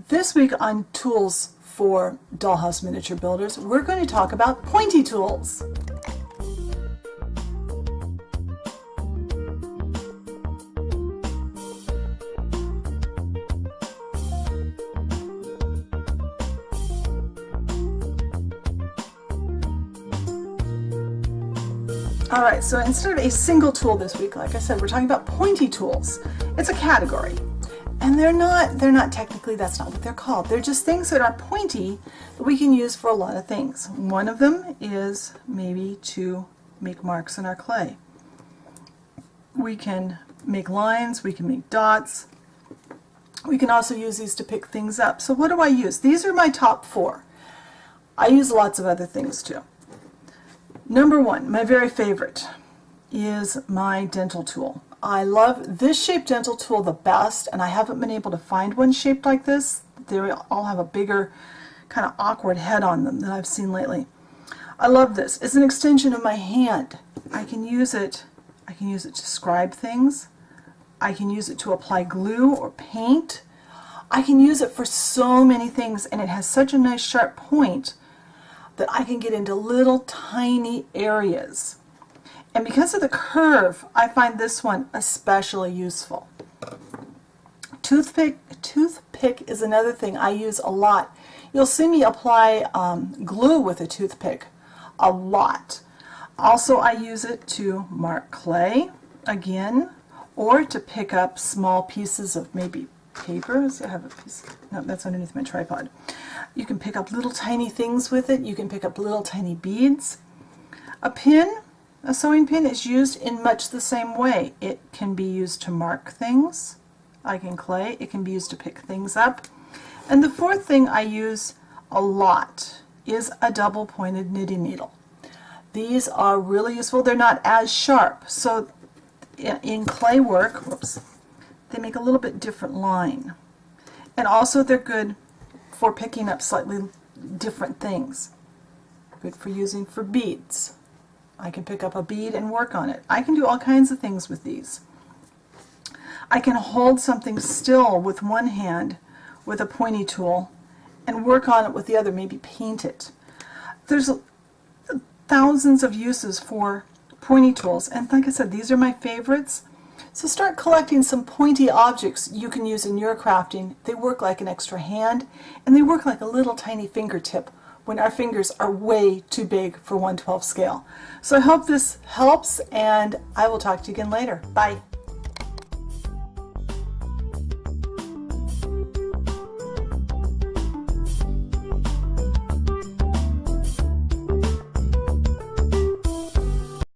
This week on Tools for Dollhouse Miniature Builders, we're going to talk about pointy tools. Alright, so instead of a single tool this week, like I said, we're talking about pointy tools. It's a category. And they're not technically, that's not what they're called. They're just things that are pointy that we can use for a lot of things. One of them is maybe to make marks in our clay. We can make lines, we can make dots. We can also use these to pick things up. So what do I use? These are my top 4. I use lots of other things too. Number 1, my very favorite, is my dental tool. I love this shaped dental tool the best, and I haven't been able to find one shaped like this. They all have a bigger, kind of awkward head on them that I've seen lately. I love this. It's an extension of my hand. I can use it to scribe things. I can use it to apply glue or paint. I can use it for so many things, and it has such a nice sharp point that I can get into little tiny areas. And because of the curve, I find this one especially useful. Toothpick is another thing I use a lot. You'll see me apply glue with a toothpick a lot. Also, I use it to mark clay, again, or to pick up small pieces of maybe paper. I have a piece, no, that's underneath my tripod. You can pick up little tiny things with it. You can pick up little tiny beads. A pin, a sewing pin, is used in much the same way. It can be used to mark things, like in clay. It can be used to pick things up. And the fourth thing I use a lot is a double-pointed knitting needle. These are really useful. They're not as sharp, so in clay work, whoops, they make a little bit different line. And also they're good for picking up slightly different things. Good for using for beads. I can pick up a bead and work on it. I can do all kinds of things with these. I can hold something still with one hand with a pointy tool and work on it with the other, maybe paint it. There's thousands of uses for pointy tools, and like I said, these are my favorites. So start collecting some pointy objects you can use in your crafting. They work like an extra hand, and they work like a little tiny fingertip when our fingers are way too big for 1/12 scale. So I hope this helps, and I will talk to you again later. Bye.